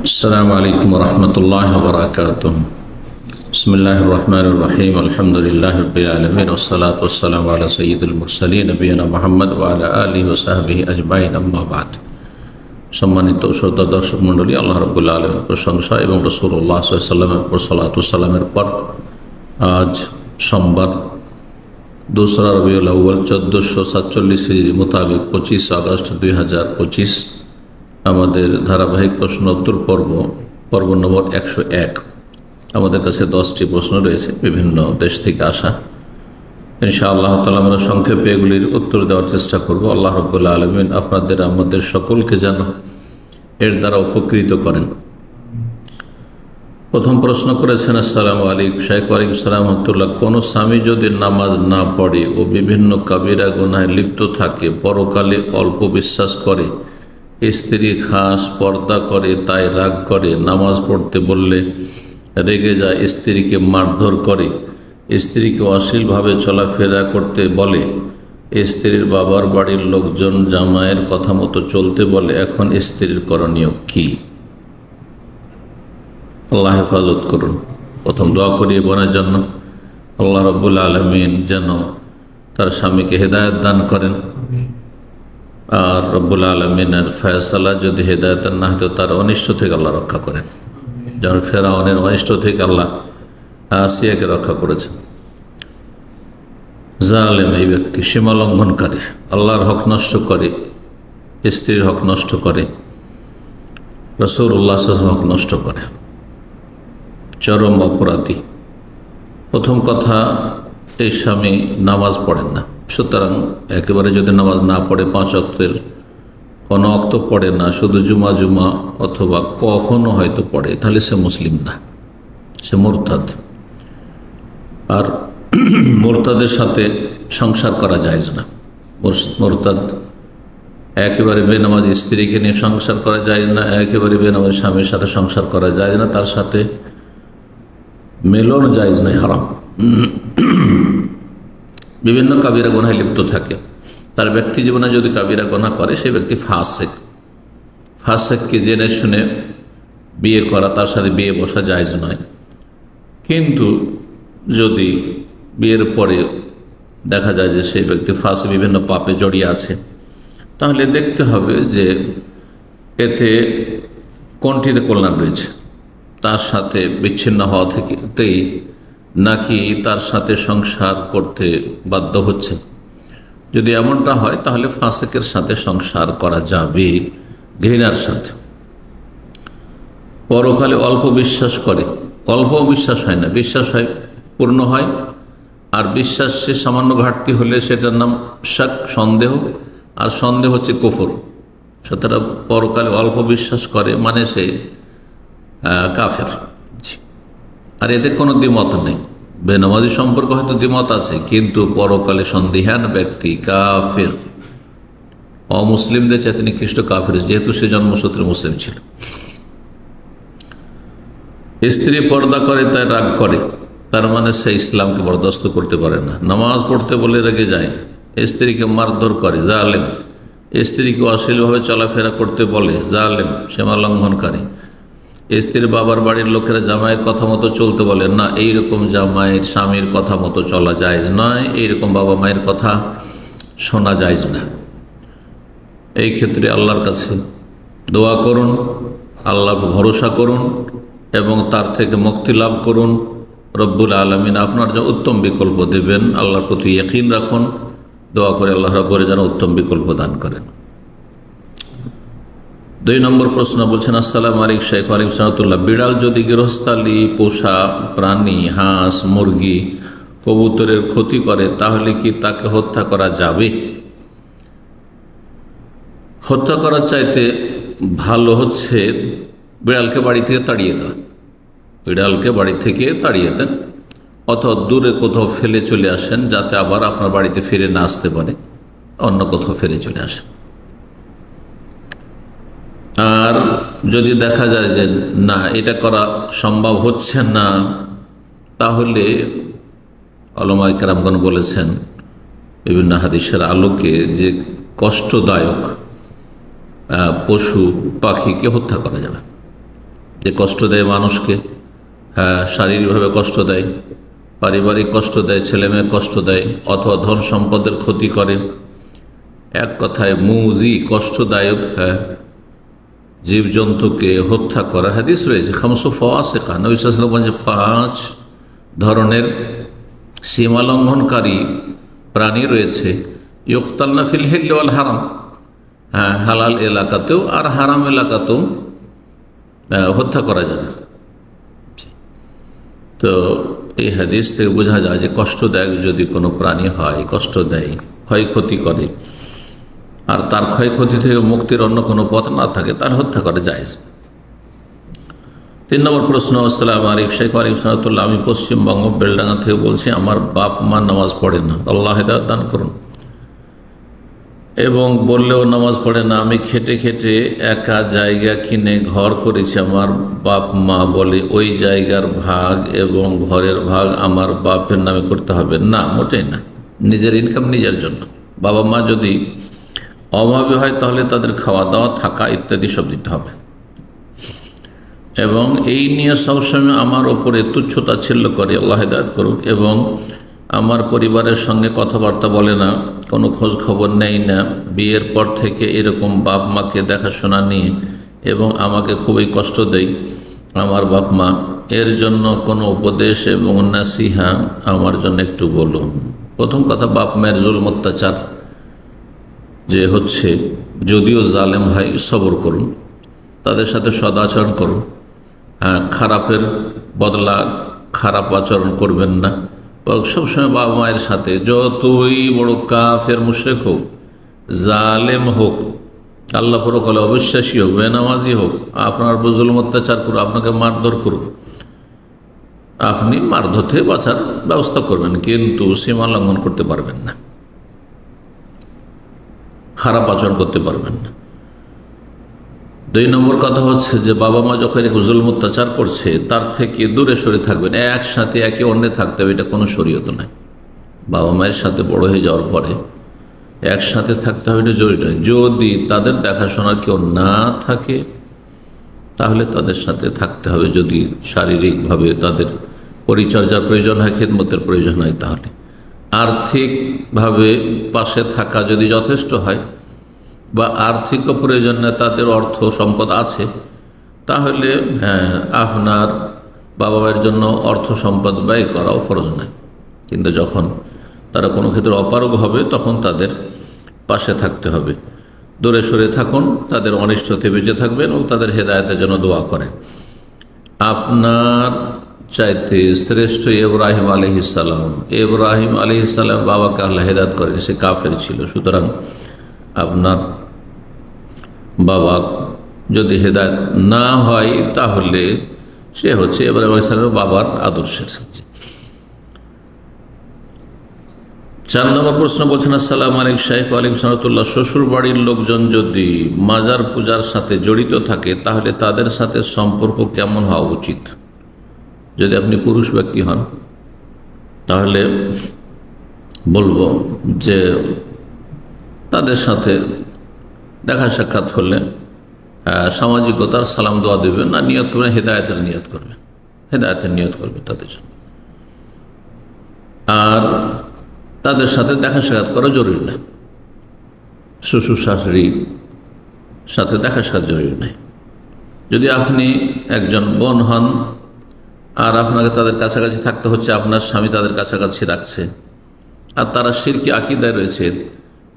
अस्सलामु अलैकुम वरहमतुल्लाहि वबरकातुह। बिस्मिल्लाहिर रहमानिर रहीम। अल्हम्दुलिल्लाहि रब्बिल आलमीन वस्सलातु वस्सलामु अला सय्यिदिल मुरसलीन नबियिना मुहम्मद व अला आलिहि व सहबिहि अजमाइन, अम्मा बाद। সম্মানিত শ্রোতা দর্শক মণ্ডলী, আল্লাহ রাব্বুল আলামিনের প্রশংসা এবং রাসূলুল্লাহ সাল্লাল্লাহু আলাইহি ওয়াসাল্লামের উপর সালাতু ওয়াস সালামের পর আজ সোমবার 2 রবিউল আউয়াল 1447 হিজরি মোতাবেক 25 আগস্ট 2025 আমাদের ধারাবাহিক প্রশ্ন উত্তর পর্ব নম্বর 101। আমাদের কাছে 10টি প্রশ্ন রয়েছে বিভিন্ন দেশ থেকে আসা। ইনশাআল্লাহ তাআলা আমরা সংক্ষেপে এগুলির উত্তর দেওয়ার চেষ্টা করব। আল্লাহ রাব্বুল আলামিন আপনাদের আমাদের সকলকে যেন এর দ্বারা উপকৃত করেন। প্রথম প্রশ্ন করেছেন, আসসালামু আলাইকুম শাইখ। ওয়ালাইকুম আসসালাম রাহমাতুল্লাহ। কোন স্বামী যদি নামাজ না পড়ে ও বিভিন্ন কাবিরা গুনাহে লিপ্ত থাকে, পরকালে অল্প বিশ্বাস করে, স্ত্রী খাস পর্দা করে তাই রাগ করে, নামাজ পড়তে বললে রেগে যায়, স্ত্রীকে মারধর করে, স্ত্রীকে অশ্লীলভাবে চলাফেরা করতে বলে, স্ত্রীর বাবার বাড়ির লোকজন জামাইয়ের কথা মতো চলতে বলে, এখন স্ত্রীর করণীয় কি? আল্লাহ হেফাজত করুন। প্রথম দোয়া করি বোনের জন্য, আল্লাহ রাব্বুল আলামিন যেন তার স্বামীকে হেদায়েত দান করেন, আর রব্বুল আলমিনের ফয়সালা যদি হেদায়েত না হতো তার অনিষ্ট থেকে আল্লাহ রক্ষা করেন, যেমন ফেরাউনের অনিষ্ট থেকে আল্লাহ আসিয়াকে রক্ষা করেছেন। জালেম এই ব্যক্তি সীমা লঙ্ঘনকারী, আল্লাহর হক নষ্ট করে, স্ত্রীর হক নষ্ট করে, রাসূলুল্লাহ সাল্লাল্লাহু আলাইহি ওয়াসাল্লাম হক নষ্ট করে, চরম অপরাধী। প্রথম কথা, এই স্বামী নামাজ পড়েন না, সুতরাং একেবারে যদি নামাজ না পড়ে, 5 ওয়াক্তের কোনো ওয়াক্ত পড়ে না, শুধু জুমা অথবা কখনো হয়তো পড়ে, তাহলে সে মুসলিম না, সে মুরতাদ। আর মুরতাদের সাথে সংসার করা জায়েজ না। মুরতাদ একেবারে বেনামাজি স্ত্রীকে নিয়ে সংসার করা জায়েজ না, একেবারে বেনামাজি স্বামীর সাথে সংসার করা জায়েজ না, তার সাথে মেলন জায়েজ নয়, হারাম। বিভিন্ন কাবিরা গুনাহে লিপ্ত থাকে, তার ব্যক্তি জীবনে যদি কাবিরা গুনাহ করে, সে ব্যক্তি ফাসেক। ফাসেককে জেনে শুনে বিয়ে করা, তার সাথে বিয়ে বসা জায়েজ নয়। কিন্তু যদি বিয়ের পরে দেখা যায় যে সেই ব্যক্তি ফাসে বিভিন্ন পাপে জড়িয়ে আছে, তাহলে দেখতে হবে যে এতে কোনটিতে কল্যাণ রয়েছে, তার সাথে বিচ্ছিন্ন হওয়া থেকেই নাকি তার সাথে সংসার করতে বাধ্য হচ্ছে। যদি এমনটা হয় তাহলে ফাসিকের সাথে সংসার করা যাবে ঘৃণার সাথে। পরকালে অল্প বিশ্বাস করে, অল্প বিশ্বাস হয় না, বিশ্বাস হয়, পূর্ণ হয়। আর বিশ্বাসে সামান্য ঘাটতি হলে সেটার নাম শাক, সন্দেহ, আর সন্দেহ হচ্ছে কুফর। সুতরাং পরকালে অল্প বিশ্বাস করে মানে সে কাফের। আর এতে কোনো দ্বিমত নেই। বেনামাজি সম্পর্কে হয়তো দ্বিমত আছে, কিন্তু পরকালে সন্দিহান ব্যক্তি কাফের, অমুসলিমদের চাইতে নিকৃষ্ট কাফের, যেহেতু সে জন্মসূত্রে মুসলিম ছিল। স্ত্রী পর্দা করে তাই রাগ করে, তার মানে সে ইসলামকে বরদাস্ত করতে পারে না। নামাজ পড়তে বলে রেগে যায় না, স্ত্রীকে মারধর করে, জালেম। স্ত্রীকে অশ্লীলভাবে চলাফেরা করতে বলে, জালেম, সীমা লঙ্ঘনকারী। স্ত্রীর বাবার বাড়ির লোকেরা জামাইয়ের কথা মতো চলতে বলে না, এইরকম জামাইয়ের স্বামীর কথা মতো চলা জায়েজ নয়, এইরকম বাবা মায়ের কথা শোনা জায়েজ না। এই ক্ষেত্রে আল্লাহর কাছে দোয়া করুন, আল্লাহ ভরসা করুন এবং তার থেকে মুক্তি লাভ করুন। রব্বুল আলামিন আপনার জন্য উত্তম বিকল্প দেবেন। আল্লাহর প্রতি ইয়াকিন রাখুন, দোয়া করে আল্লাহ রাব্বুল যেন উত্তম বিকল্প দান করেন। 2 নম্বর প্রশ্ন বলছেন, আসসালামু আলাইকুম শাইখ। ওয়ালাইকুম আসসালাম। বিড়াল যদি গৃহস্থালী পোষা প্রাণী, হাঁস, মুরগি, কবুতরের ক্ষতি করে, তাহলে কি তাকে হত্যা করা যাবে? হত্যা করার চাইতে ভালো হচ্ছে বিড়ালকে বাড়ি থেকে তাড়িয়ে দেওয়া। বিড়ালকে বাড়ি থেকে তাড়িয়ে দেন, অথবা দূরে কোথাও ফেলে চলে আসেন, যাতে আবার আপনার বাড়িতে ফিরে না আসতে পারে, অন্য কোথাও ফেলে চলে আসেন। আর যদি দেখা যায় যে না, এটা করা সম্ভব হচ্ছে না, তাহলে উলামায়ে কেরামগণ বলেছেন বিভিন্ন হাদিসের আলোকে যে কষ্টদায়ক পশু পাখিকে হত্যা করা যাবে। যে কষ্ট দেয় মানুষকে, হ্যাঁ, শারীরিকভাবে কষ্ট দেয়, পারিবারিক কষ্ট দেয়, ছেলে মেয়ে কষ্ট দেয়, অথবা ধন সম্পদের ক্ষতি করে, এক কথায় মুজি কষ্টদায়ক, হ্যাঁ, জীবজন্তুকে হত্যা করার হাদিস রয়েছে। খামসু ফাওয়াসিকা, নবী সাল্লাল্লাহু আলাইহি ওয়াসাল্লাম বলেন যে 5 ধরনের সীমা লঙ্ঘনকারী প্রাণী রয়েছে। ইউকতালনা ফিল হিল ওয়াল হারাম, হ্যাঁ, হালাল এলাকাতেও আর হারাম এলাকাতেও হত্যা করা যাবে। তো এই হাদিস থেকে বোঝা যায় যে কষ্টদায়ক যদি কোনো প্রাণী হয়, কষ্ট দেয়, ক্ষয়ক্ষতি করে, আর তার ক্ষয়ক্ষতি থেকে মুক্তির অন্য কোনো পথ না থাকে, তার হত্যা করা জায়েজ। 3 নম্বর প্রশ্ন। আসসালামু আলাইকুম শেখ ওয়ালাইকুম সালাম। আমি পশ্চিমবঙ্গ বেলডাঙ্গা থেকে বলছি। আমার বাপ মা নামাজ পড়ে না, আল্লাহ হেদায়েত দান করুন, এবং বললেও নামাজ পড়ে না। আমি খেটে খেটে একা জায়গা কিনে ঘর করেছি। আমার বাপ মা বলে ওই জায়গার ভাগ এবং ঘরের ভাগ আমার বাপের নামে করতে হবে। না, মোটেই না। নিজের ইনকাম নিজের জন্য। বাবা মা যদি অভাবী হয় তাহলে তাদের খাওয়া দাওয়া, থাকা ইত্যাদি সব দিতে হবে। এবং এই নিয়ে সবসময় আমার ওপরে তুচ্ছতাচ্ছিল্য করে, আল্লাহ হেদায়েত করুক, এবং আমার পরিবারের সঙ্গে কথাবার্তা বলে না, কোনো খোঁজ খবর নেই না। বিয়ের পর থেকে এরকম বাপ মাকে দেখাশোনা নিয়ে, এবং আমাকে খুবই কষ্ট দেয় আমার বাপ মা। এর জন্য কোনো উপদেশ এবং নাসিহা আমার জন্য একটু বলুন। প্রথম কথা, বাপ মায়ের জুলম অত্যাচার যে হচ্ছে, যদিও জালেম হয়, সবর করুন, তাদের সাথে সদাচরণ করুন। খারাপের বদলা খারাপ আচরণ করবেন না। সবসময় বাবা মায়ের সাথে, যতই বড় কাফের মুশরিক হোক, জালেম হোক, আল্লাহ পরকালে অবিশ্বাসী হোক, বেনামাজি হোক, আপনার উপর জুলুম অত্যাচার করুক, আপনাকে মারধর করুক, আপনি মারধর থেকে বাঁচার ব্যবস্থা করবেন, কিন্তু সীমা লঙ্ঘন করতে পারবেন না, খারাপ আচরণ করতে পারবেন না। 2 নম্বর কথা হচ্ছে যে বাবা মা যখন জুলুম অত্যাচার করছে, তার থেকে দূরে সরে থাকবেন। একসাথে একে অন্যে থাকতে হবে, এটা কোনো শরীয়ত নাই। বাবা মায়ের সাথে বড় হয়ে যাওয়ার পরে একসাথে থাকতে হবে, এটা জরুরি নয়। যদি তাদের দেখাশোনার কেউ না থাকে তাহলে তাদের সাথে থাকতে হবে। যদি শারীরিকভাবে তাদের পরিচর্যার প্রয়োজন হয়, খেদমতের প্রয়োজন হয়, তাহলে। আর্থিকভাবে পাশে থাকা যদি যথেষ্ট হয়, বা আর্থিক প্রয়োজনে তাদের অর্থ সম্পদ আছে, তাহলে হ্যাঁ, আপনার বাবা মায়ের জন্য অর্থ সম্পদ ব্যয় করাও ফরজ নয়। কিন্তু যখন তারা কোনো ক্ষেত্রে অপারগ হবে, তখন তাদের পাশে থাকতে হবে। দূরে সরে থাকুন, তাদের অনিষ্ট থেকে বেঁচে থাকবেন, এবং তাদের হেদায়েতের জন্য দোয়া করেন। আপনার চাইতে শ্রেষ্ঠ ইব্রাহিম আলাইহিস সালাম। ইব্রাহিম আলাইহিস সালাম বাবাকে আল্লাহ হেদায়েত করেন, সে কাফের ছিল। সুতরাং আপনার বাবা যদি হেদায়েত না হয়, তাহলে সে হচ্ছে ইব্রাহিম আলাইহিস সালামের বাবার আদর্শের সাথে। 4 নম্বর প্রশ্ন বলছেন, আসসালামু আলাইকুম শেখ ওয়ালাইকুম সালাম। শ্বশুর বাড়ির লোকজন যদি মাজার পূজার সাথে জড়িত থাকে, তাহলে তাদের সাথে সম্পর্ক কেমন হওয়া উচিত? যদি আপনি পুরুষ ব্যক্তি হন, তাহলে বলবো যে তাদের সাথে দেখা সাক্ষাৎ হলে সামাজিকতার সালাম দোয়া দেবেন, না নিয়ত করবেন হেদায়েতের নিয়ত করবেন, হেদায়েতের নিয়ত করবেন তাদের জন্য। আর তাদের সাথে দেখা সাক্ষাৎ করা জরুরি নয়, শ্বশুর শাশুড়ির সাথে দেখা সাক্ষাৎ জরুরি নয়। যদি আপনি একজন বোন হন আর আপনাকে তাদের কাছাকাছি থাকতে হচ্ছে, আপনার স্বামী তাদের কাছাকাছি রাখছে, আর তারা শিরকি আকীদায় রয়েছে,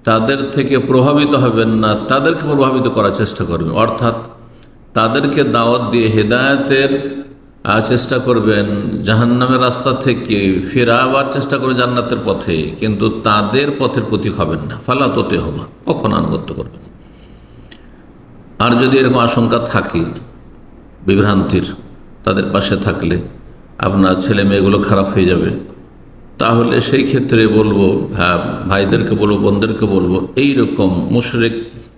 তাদের থেকে প্রভাবিত হবেন না, তাদেরকে প্রভাবিত করার চেষ্টা করবেন। অর্থাৎ তাদেরকে দাওয়াত দিয়ে হেদায়েতের চেষ্টা করবেন, জাহান্নামের রাস্তা থেকে ফেরাবার চেষ্টা করে জান্নাতের পথে, কিন্তু তাদের পথের প্রতীক হবেন না। ফালা তোতে হবা, কখন আনুগত্য করবেন। আর যদি এরকম আশঙ্কা থাকে বিভ্রান্তির, তাদের পাশে থাকলে আপনার ছেলে মেয়েগুলো খারাপ হয়ে যাবে, তাহলে সেই ক্ষেত্রে বলবো, হ্যাঁ, ভাইদেরকে বলবো, বোনদেরকে বলবো, এইরকম মুশরিক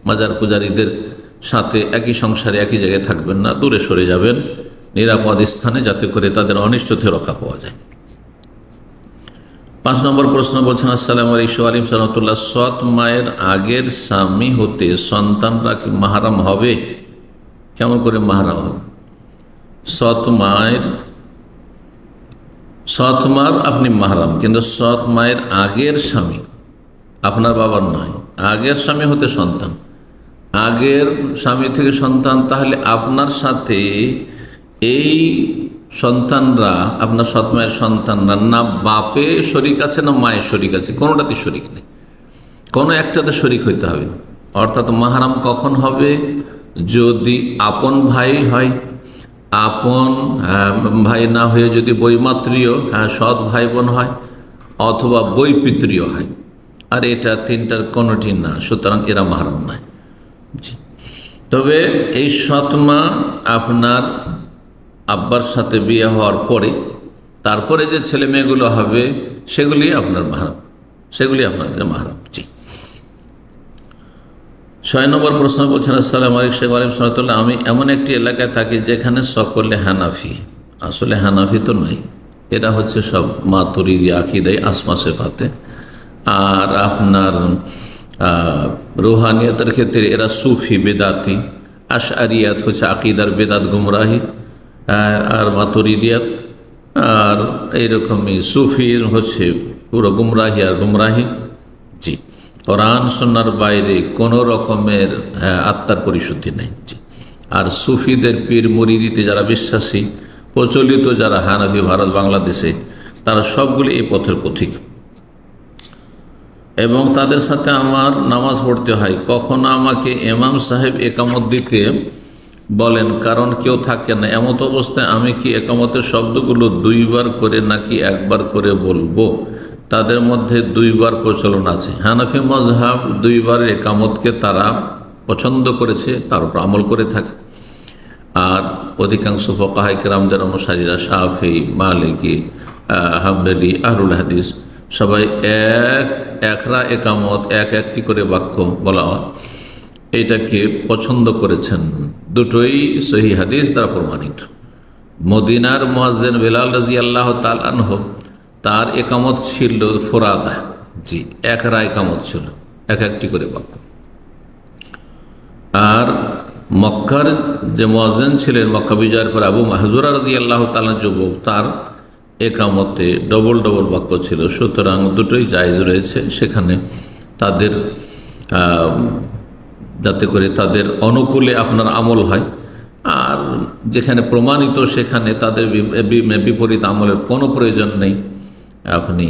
মাজার পূজারীদের সাথে একই সংসারে একই জায়গায় থাকবেন না, দূরে সরে যাবেন নিরাপদ স্থানে, যাতে করে তাদের অনিষ্ট থেকে রক্ষা পাওয়া যায়। 5 নম্বর প্রশ্ন বলছেন, আসসালামু আলাইকুম সালাতুল্লাহ। সৎ মায়ের আগের স্বামী হতে সন্তানরা কি মাহরাম হবে? কেমন করে মাহরাম হবে? সৎ মার আপনি মাহরাম, কিন্তু সৎ মায়ের আগের স্বামী আপনার বাবার নয়, আগের স্বামী হতে সন্তান, আগের স্বামী থেকে সন্তান, তাহলে আপনার সাথে এই সন্তানরা, আপনার সৎ মায়ের সন্তানরা না বাপে শরিক আছে না মায়ের শরিক আছে, কোনোটাতে শরিক নেই, কোনো একটাতে শরিক হইতে হবে। অর্থাৎ মাহরাম কখন হবে? যদি আপন ভাই হয়, আপন ভাই না হয়ে যদি বৈমাত্রীয় সৎ ভাই বোন হয়, অথবা বৈপিত্রীয় হয়, আর এটা তিনটার কোনোটি না, সুতরাং এরা মাহরাম নয়। তবে এই সৎমা আপনার আব্বার সাথে বিয়ে হওয়ার পরে তারপরে যে ছেলে মেয়েগুলো হবে সেগুলি আপনার মাহরাম, সেগুলি আপনাদের মাহরাম। জি। 6 নম্বর প্রশ্ন বলছেন, আসসালামু আলাইকুম সালাতুল্লাহ, আমি এমন একটি এলাকায় থাকি যেখানে সকলে হানাফি। আসলে হানাফি তো নয়, এরা হচ্ছে সব মাতুরিদি আকীদায় আসমা সিফাতে, আর আপনার রুহানিয়তের ক্ষেত্রে এরা সুফি বেদাতি, আশআরিয়াত হচ্ছে আকীদার বেদাত গুমরাহি, আর মাতুরিদিয়াত আর এইরকমই সুফিজম হচ্ছে পুরো গুমরাহি আর গুমরাহি। জি, কোরআন সুন্নাহর বাইরে কোনো রকমের আত্মার পরিশুদ্ধি নেই। জি, আর সুফিদের পীর মুরিদিতে যারা বিশ্বাসী প্রচলিত, যারা হানাফি ভারত বাংলাদেশে, তারা সবগুলি এই পথের পথিক, এবং তাদের সাথে আমার নামাজ পড়তে হয়। কখনো আমাকে ইমাম সাহেব একামত দিতে বলেন, কারণ কেউ থাকে না, এমত অবস্থায় আমি কি একামতের শব্দগুলো 2 বার করে নাকি 1 বার করে বলবো? তাদের মধ্যে 2 বার প্রচলন আছে। হানাফি মাজহাব 2 বারের একামতকে তারা পছন্দ করেছে, তার উপর আমল করে থাকে। আর অধিকাংশ ফুকাহায়ে কেরামদের অনুসারীরা শাফি, মালিকি, হাম্বলি, আহলুল হাদিস সবাই একরা একামত, একটি করে বাক্য বলা হয়, এটাকে পছন্দ করেছেন। দুটোই সহিহ হাদিস দ্বারা প্রমাণিত। মদিনার মুয়াজ্জিন বেলাল রাদিয়াল্লাহু তাআলা আনহু, তার একামত ছিল ফুরাদা। জি, একরা একামত ছিল, একটি করে বাক্য। আর মক্কার যে মুয়াজ্জিন ছিলেন, মক্কা বিজয়ের পর আবু মাহজুরা রাদিয়াল্লাহু তাআলা যুবক, তার একামতে ডবল বাক্য ছিল। সুতরাং দুটোই জায়েজ রয়েছে। সেখানে তাদের যাতে করে তাদের অনুকূলে আপনার আমল হয়, আর যেখানে প্রমাণিত সেখানে তাদের বিপরীত আমলের কোনো প্রয়োজন নেই, আপনি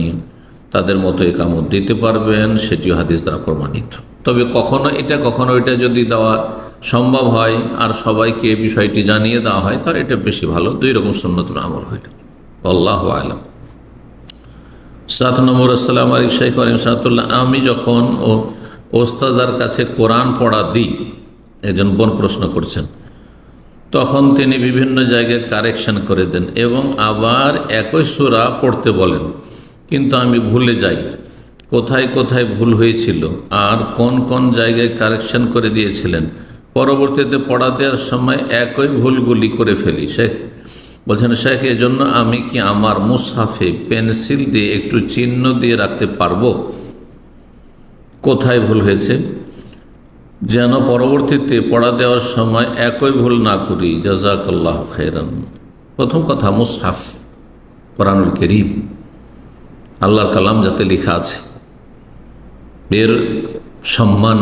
তাদের মতো একামত দিতে পারবেন, সেটিও হাদিস দ্বারা প্রমাণিত। তবে কখনো এটা যদি দেওয়া সম্ভব হয় আর সবাইকে বিষয়টি জানিয়ে দেওয়া হয়, তাহলে এটা বেশি ভালো। 2 রকম সুন্নতুল আমল হইল। আল্লাহু আ'লাম। 7 নম্বর, আসসালামু আলাইকুম শাইখ ওয়ালাইকুম সালাতুল্লাহ, আমি যখন ওস্তাদার কাছে কোরআন পড়া দিই, একজন বোন প্রশ্ন করছেন, তখন তিনি বিভিন্ন জায়গায় কারেকশন করে দেন এবং আবার একই সূরা পড়তে বলেন, কিন্তু আমি ভুলে যাই কোথায় কোথায় ভুল হয়েছিল আর কোন কোন জায়গায় কারেকশন করে দিয়েছিলেন। পরবর্তীতে পড়া দেওয়ার সময় একই ভুলগুলি করে ফেলি। শেখ বলছেন, শেখ, এজন্য আমি কি আমার মুসহাফে পেন্সিল দিয়ে একটু চিহ্ন দিয়ে রাখতে পারবো কোথায় ভুল হয়েছে, যেন পরবর্তীতে পড়া দেওয়ার সময় একই ভুল না করি? জাযাকাল্লাহু খাইরান। প্রথম কথা, মুসহাফ কোরআনুল কারীম আল্লাহর কালাম যাতে লেখা আছে, এর সম্মান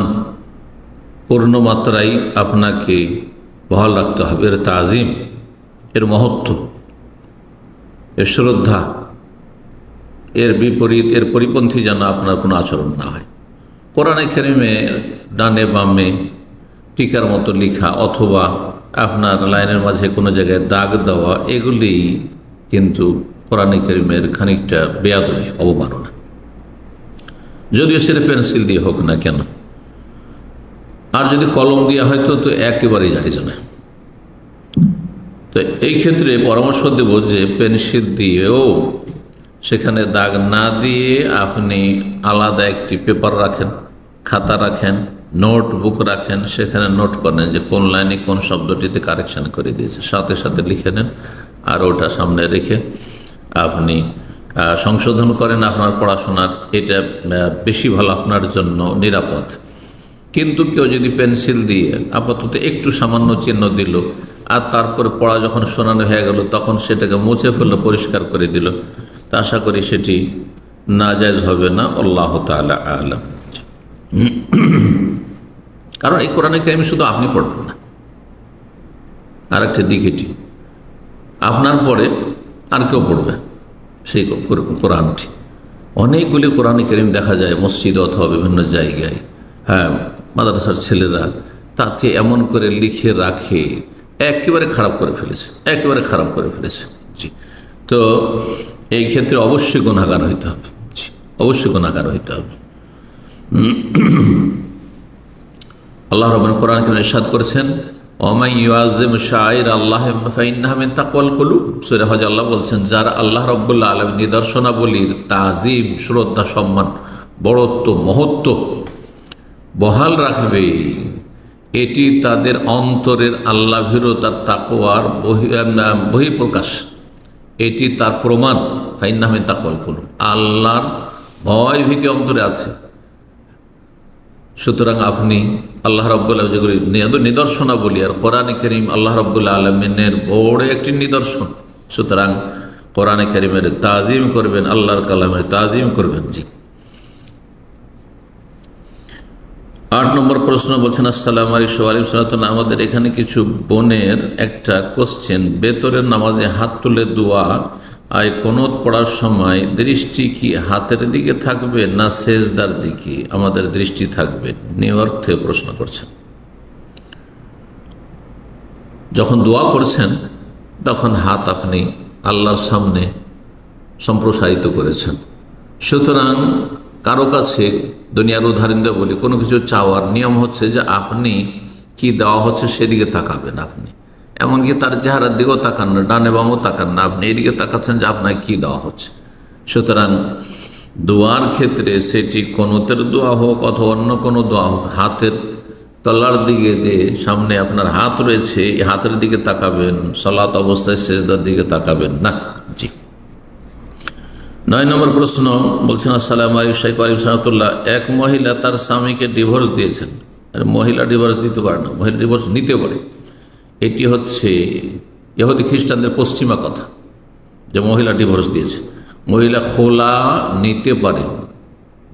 পূর্ণমাত্রায় আপনাকে বহাল রাখতে হবে। এর তাজিম, এর মহত্ব, এর শ্রদ্ধা, এর বিপরীত, এর পরিপন্থী যেন আপনার কোনো আচরণ না হয়। কোরআনে কারীমে ডানে বামে টিকার মতো লেখা অথবা আপনার লাইনের মাঝে কোনো জায়গায় দাগ দেওয়া, এগুলি কিন্তু কোরআনে কারীমের খানিকটা বেয়াদবি, অবমাননা, যদিও সেটা পেন্সিল দিয়ে হোক না কেন। আর যদি কলম দেওয়া হয় তো একেবারেই জায়েজ না। তো এই ক্ষেত্রে পরামর্শ দেব যে পেন্সিল দিয়েও সেখানে দাগ না দিয়ে আপনি আলাদা একটি পেপার রাখেন, খাতা রাখেন, নোটবুক রাখেন, সেখানে নোট করেন যে কোন লাইনে কোন শব্দটিতে কারেকশন করে দিয়েছে, সাথে সাথে লিখে নেন, আর ওটা সামনে রেখে আপনি সংশোধন করেন আপনার পড়াশোনার। এটা বেশি ভালো, আপনার জন্য নিরাপদ। কিন্তু কেউ যদি পেন্সিল দিয়ে আপাতত একটু সামান্য চিহ্ন দিল আর তারপরে পড়া যখন শোনানো হয়ে গেল তখন সেটাকে মুছে ফেললো, পরিষ্কার করে দিল, তা আশা করি সেটি নাজায়েজ হবে না। আল্লাহ তাআলা আ'লাম। কারণ এই কোরআনে কারীম শুধু আপনি পড়বেন না, আর একটা দিক এটি, আপনার পরে আর কেউ পড়বে সেই কোরআনটি। অনেকগুলি কোরআন কারীম দেখা যায় মসজিদ অথবা বিভিন্ন জায়গায়, হ্যাঁ, মাদ্রাসার ছেলেরা তাতে এমন করে লিখে রাখে, একেবারে খারাপ করে ফেলেছে, একেবারে খারাপ করে ফেলেছে। জি, তো এই ক্ষেত্রে অবশ্যই গুনাহগার হইতে হবে। জি, অবশ্যই গুনাহগার হইতে হবে। আল্লাহ রাব্বুল কোরআন কারীমে ইরশাদ করেছেন, ওয়া ইউআযিম শাআইর আল্লাহ ফাইন্নাহা মিন তাকওয়াল কুলুব। সূরা হজ আল্লাহ বলছেন, যারা আল্লাহ রাব্বুল আলামিন নিদর্শনাবলীর তাজিম, শ্রদ্ধা, সম্মান, বড়ত্ব, মহত্ব বহাল রাখবে, এটি তাদের অন্তরের আল্লাহ ভীরতার তাকওয়ার বহিঃপ্রকাশ, এটি তার প্রমাণ। ফাইন্নাহা মিন তাকওয়াল কুলুব, আল্লাহর ভয় ভীতি অন্তরে আছে। সুতরাং আপনি আল্লাহ রাব্বুল আলামিন যেগুলি নিদর্শনাবলী, আর কোরআনে কারীম আল্লাহ রাব্বুল আলামিনের বড় একটি নিদর্শন, সুতরাং কোরআনে কারীমের তাজিম করবেন, আল্লাহর কালামের তাজিম করবেন। জি, 8 নম্বর প্রশ্ন বলছেন, আসসালামু আলাইকুম। আমাদের এখানে কিছু বোনের একটা কোশ্চেন, বেতরের নামাজে হাত তুলে দোয়া আর কুনুত পড়ার সময় দৃষ্টি কি হাতের দিকে থাকবে না সেজদার দিকে আমাদের দৃষ্টি থাকবে? নিউ ইয়র্ক থেকে প্রশ্ন করছেন। যখন দোয়া করছেন তখন হাত আপনি আল্লাহর সামনে সম্প্রসারিত করেছেন, সুতরাং কারো কাছে দুনিয়ার উদাহরণ দিয়ে বলি, কোনো কিছু চাওয়ার নিয়ম হচ্ছে যে আপনি কি দেওয়া হচ্ছে সেদিকে তাকাবেন। আপনি এমনকি তার চেহারার দিকেও তাকান না, ডানে বামও তাকান না, আপনি এদিকে তাকাচ্ছেন যে আপনাকে কী দেওয়া হচ্ছে। সুতরাং দোয়ার ক্ষেত্রে সেটি কুনুতের দোয়া হোক অথবা অন্য কোনো দোয়া হোক, হাতের তলার দিকে যে সামনে আপনার হাত রয়েছে এই হাতের দিকে তাকাবেন, সালাত অবস্থায় সেজদার দিকে তাকাবেন না। জি, 9 নম্বর প্রশ্ন বলছেন, আসসালামু আলাইকুম। এক মহিলা তার স্বামীকে ডিভোর্স দিয়েছেন। আর মহিলা ডিভোর্স দিতে পারে না, মহিলা ডিভোর্স নিতে পারে। এটি হচ্ছে ইহুদি খ্রিস্টানদের পশ্চিমা কথা, যে মহিলা ডিভোর্স দিয়েছে। মহিলা খোলা নিতে পারে,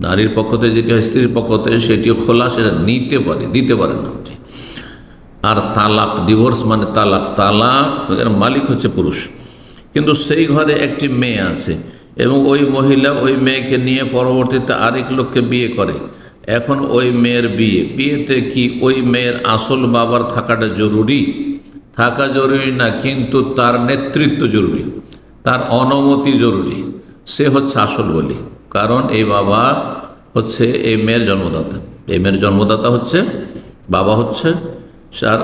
নারীর পক্ষ থেকে যেটি হয় স্ত্রীর পক্ষ থেকে সেটি খোলা, সেটা নিতে পারে, দিতে পারে না। আর তালাক, ডিভোর্স মানে তালাক, তালাক এর মালিক হচ্ছে পুরুষ। কিন্তু সেই ঘরে একটি মেয়ে আছে এবং ওই মহিলা ওই মেয়েকে নিয়ে পরবর্তীতে আরেক লোককে বিয়ে করে। এখন ওই মেয়ের বিয়েতে কি ওই মেয়ের আসল বাবার থাকাটা জরুরি? থাকা জরুরি না, কিন্তু তার নেতৃত্ব জরুরি, তার অনুমতি জরুরি। সে হচ্ছে আসল বলি, কারণ এই বাবা হচ্ছে এই মেয়ের জন্মদাতা। এই মেয়ের জন্মদাতা হচ্ছে বাবা, হচ্ছে তার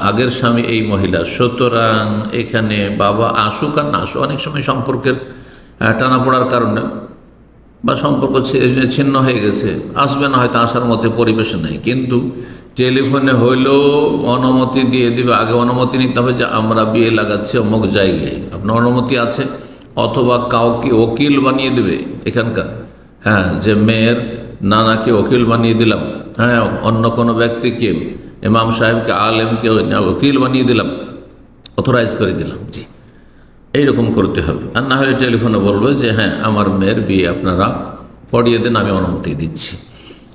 আগের স্বামী এই মহিলা। সুতরাং এখানে বাবা আসুক আর না আসুক, অনেক সময় সম্পর্কের টানাপোড়ার কারণে বা সম্পর্ক ছিন্ন হয়ে গেছে, আসবে না, হয়তো আসার মতো পরিবেশ নেই, কিন্তু টেলিফোনে হইলেও অনুমতি দিয়ে দিবে। আগে অনুমতি নিতে হবে যে আমরা বিয়ে লাগাচ্ছি অমুক জায়গায়, আপনার অনুমতি আছে, অথবা কাউকে ওকিল বানিয়ে দেবে এখানকার, হ্যাঁ, যে মেয়ের নানাকে ওকিল বানিয়ে দিলাম, হ্যাঁ, অন্য কোনো ব্যক্তিকে, ইমাম সাহেবকে, আলেমকে ওকিল বানিয়ে দিলাম, অথরাইজ করে দিলাম। জি, এইরকম করতে হবে। আর না হলে টেলিফোনে বলবে যে হ্যাঁ আমার মেয়ের বিয়ে আপনারা পড়িয়ে দেন, আমি অনুমতি দিচ্ছি।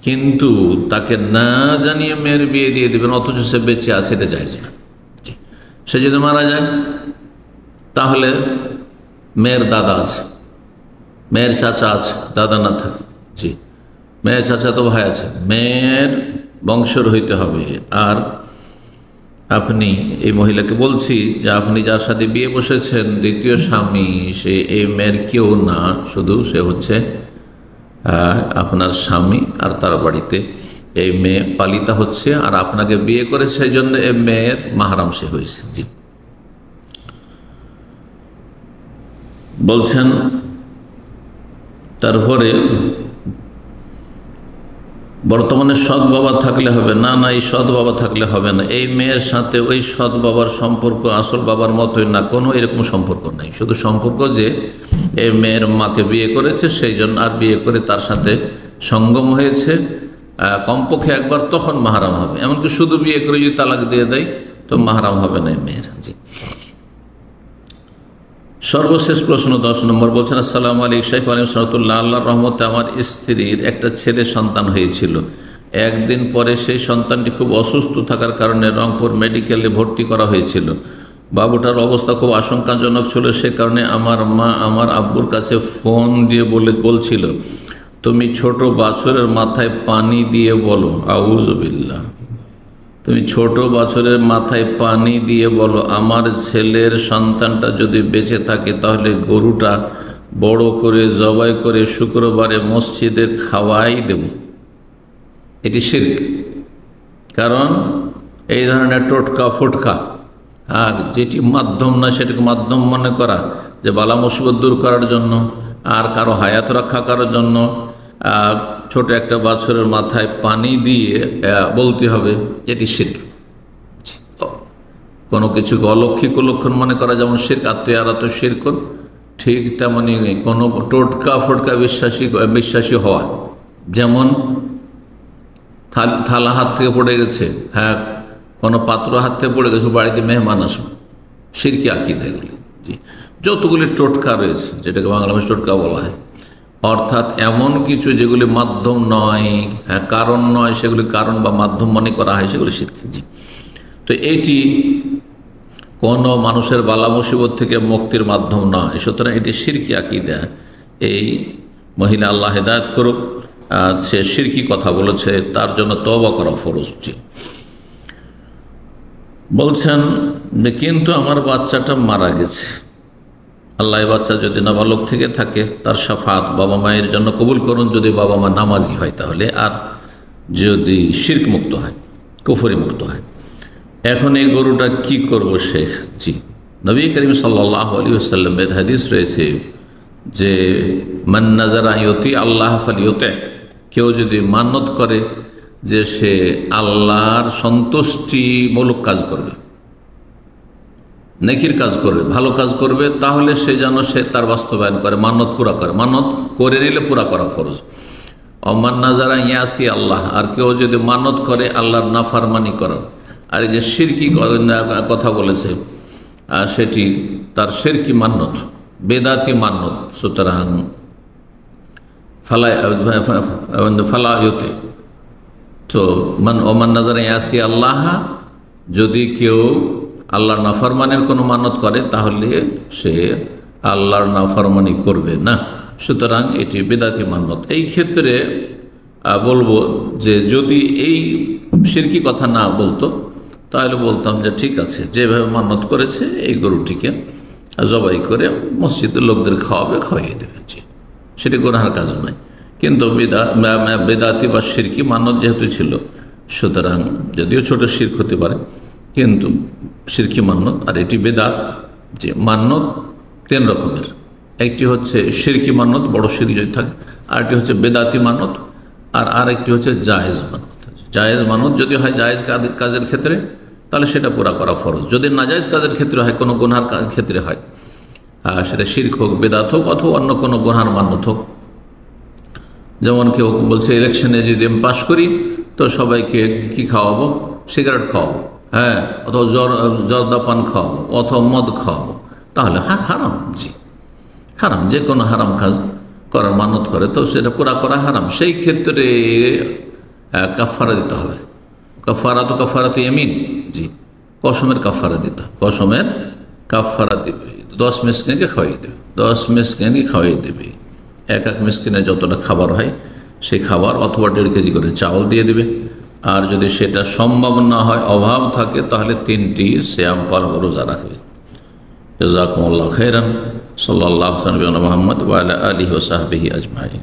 কিন্তু তাকে না জানিয়ে মেয়ের বিয়ে দিয়ে দেবেন, অথচ সে বেঁচে আছে, এটা চাইছে না। সে যদি মারা যায় তাহলে মেয়ের দাদা আছে, মেয়ের চাচা আছে, দাদা না থাকে, জি, মেয়ের চাচা তো ভাই আছে, মেয়ের বংশের হইতে হবে। আর আপনি এই মহিলাকে বলছি যে আপনি যার সাথে বিয়ে বসেছেন দ্বিতীয় স্বামী, সে এই মেয়ের কেউ না, শুধু সে হচ্ছে আপনার স্বামী, আর তার বাড়িতে এই মেয়ে পালিতা হচ্ছে, আর আপনাকে বিয়ে করে সেই জন্য এই মেয়ের মাহরাম সে হয়েছে। জি, বলছেন তারপরে বর্তমানে সৎ বাবা থাকলে হবে না? না, এই সৎ বাবা থাকলে হবে না। এই মেয়ের সাথে ওই সৎ বাবার সম্পর্ক আসল বাবার মতোই না, কোনো এরকম সম্পর্ক নেই। শুধু সম্পর্ক যে এই মেয়ের মাকে বিয়ে করেছে সেই জন্য, আর বিয়ে করে তার সাথে সঙ্গম হয়েছে, কমপক্ষে একবার, তখন মাহরাম হবে। এমনকি শুধু বিয়ে করে যদি তালাক দিয়ে দেয় তো মাহরাম হবে না মেয়ের। জি, সর্বশেষ প্রশ্ন 10 নম্বর বলছেন, আসসালামু আলাইকুম শেখ আলিম সালাতুল্লাহ, আল্লাহর রহমতে আমার স্ত্রীর একটা ছেলে সন্তান হয়েছিল। একদিন পরে সেই সন্তানটি খুব অসুস্থ থাকার কারণে রংপুর মেডিকেলে ভর্তি করা হয়েছিল। বাবুটার অবস্থা খুব আশঙ্কাজনক ছিল। সে কারণে আমার মা আমার আব্বুর কাছে ফোন দিয়ে বলছিল, তুমি ছোট বাছুরের মাথায় পানি দিয়ে বলো, আউযুবিল্লাহ, তুমি ছোট বাছুরের মাথায় পানি দিয়ে বলো, আমার ছেলের সন্তানটা যদি বেঁচে থাকে তাহলে গরুটা বড় করে জবাই করে শুক্রবারে মসজিদে খাওয়াই দেব। এটি শিরক। কারণ এই ধরনের টোটকা ফোটকা আর যেটি মাধ্যম না সেটাকে মাধ্যম মনে করা, যে বালা মুসিবত দূর করার জন্য আর কারো হায়াত রক্ষা করার জন্য ছোট একটা বাছুরের মাথায় পানি দিয়ে বলতে হবে, এটি শিরক। কোনো কিছুকে অলৌকিক লক্ষণ মনে করা যেমন শিরক, আত্মীয়ারাত শিরক, ঠিক তেমনি কোনো টোটকা ফোটকা বিশ্বাসী হওয়া, যেমন থালা হাত থেকে পড়ে গেছে, হ্যাঁ, কোনো পাত্র হাত থেকে পড়ে গেছে, বাড়িতে মেহমান আসবে, শিরকি আকীদা এগুলি। জি, যতগুলি টোটকা রয়েছে, যেটাকে বাংলা ভাষায় টোটকা বলা হয়, অর্থাৎ এমন কিছু যেগুলি মাধ্যম নয়, হ্যাঁ, কারণ নয়, সেগুলি কারণ বা মাধ্যম মনে করা হয়, সেগুলি শিরকি। জি, তো এইটি কোনো মানুষের বালা মুসিবত থেকে মুক্তির মাধ্যম নয়, সুতরাং এটি শিরকি আকীদা। এই মহিলা আল্লাহ হেদায়েত করুক, সে শিরকি কথা বলেছে, তার জন্য তওবা করা ফরজ। বলছেন যে কিন্তু আমার বাচ্চাটা মারা গেছে, আল্লাহ বাচ্চা যদি নাবালক থেকে থাকে তার শাফাত বাবা মায়ের জন্য কবুল করুন, যদি বাবা মা নামাজি হয় তাহলে, আর যদি শিরক মুক্ত হয়, কুফরি মুক্ত হয়। এখন এই গরুটা কি করব শেখ? জি, নবী করিম সাল্লাল্লাহু আলাইহি ওয়াসাল্লামের হাদিস রয়েছে যে মান নাযারা ইউতি আল্লাহ ফালিউতি, কেউ যদি মান্যত করে যে সে আল্লাহর সন্তুষ্টিমূলক কাজ করবে, নেকির কাজ করবে, ভালো কাজ করবে, তাহলে সে যেন সে তার বাস্তবায়ন করে, মান্যত পুরা করে। মান্যত করে নিলে পুরা করা ফরজ। অমান নাযারা ইয়াসি আল্লাহ, আর কেউ যদি মান্যত করে আল্লাহর নাফরমানি করার, আর এই যে শিরকি কথা বলেছে সেটি তার শিরকি মান্যত, বেদাতি মান্যত। সুতরাং ফালায়তে তো ওমান নাযারা ইয়াসি আল্লাহ, যদি কেউ আল্লাহর নাফরমানের কোনো মান্যত করে তাহলে সে আল্লাহর নাফরমানি করবে না। সুতরাং এটি বেদাতি মান্যত। এই ক্ষেত্রে বলবো যে যদি এই শিরকি কথা না বলতো তাহলে বলতাম যে ঠিক আছে, যেভাবে মান্যত করেছে এই গরুটিকে জবাই করে মসজিদের লোকদের খাওয়াইয়ে দেবে। জি, সেটি গুনাহের কাজ নয়। কিন্তু বেদাতি বা শিরকি মান্যত যেহেতু ছিল, সুতরাং যদিও ছোট শিরক হতে পারে কিন্তু শিরকি মান্যত, আর এটি বেদাত। যে মান্যত 3 রকমের, একটি হচ্ছে শিরকি মান্যত, বড় শিরক যদি থাকে, আরেকটি হচ্ছে বেদাতি মান্যত, আর আরেকটি হচ্ছে জায়েজ মান্যত। জায়েজ মান্যত যদি হয় জায়েজ কাজের ক্ষেত্রে তাহলে সেটা পুরা করা ফরজ। যদি নাজায়েজ কাজের ক্ষেত্রে হয়, কোনো গুনহার ক্ষেত্রে হয়, সেটা শিরক হোক, বেদাত হোক, অথবা অন্য কোনো গুনহার মান্যত হোক। যেমন কেউ বলছে ইলেকশনে যদি আমি পাশ করি তো সবাইকে কি খাওয়াবো, সিগারেট খাওয়াবো, হ্যাঁ, অথবা জর্দা পান খাওয়াবো, অথবা মদ খাওয়াবো, তাহলে হারাম। জি, হারাম। যে কোনো হারাম কাজ করার মানত করে তো সেটা পুরা করা হারাম। সেই ক্ষেত্রে কাফারা দিতে হবে। কাফারাত ইয়ামিন। জি, কসমের কাফারা দিতে হবে, কসমের কাফারা দিবে। 10 মিসকিনকে খাওয়াই দেবে, 10 মিসকিনকে খাওয়াই দেবে। এক মিসকিনে যতটা খাবার হয় সেই খাবার, অথবা 1.5 কেজি করে চাউল দিয়ে দেবে। আর যদি সেটা সম্ভব না হয়, অভাব থাকে, তাহলে 3টি সিয়াম পালন রোজা রাখবে। জাযাকুমুল্লাহু খাইরান। সাল্লাল্লাহু আলাইহি ওয়া সাল্লাম মুহাম্মদ ওয়া আলা আলিহি ওয়া সাহবিহি আজমাইন।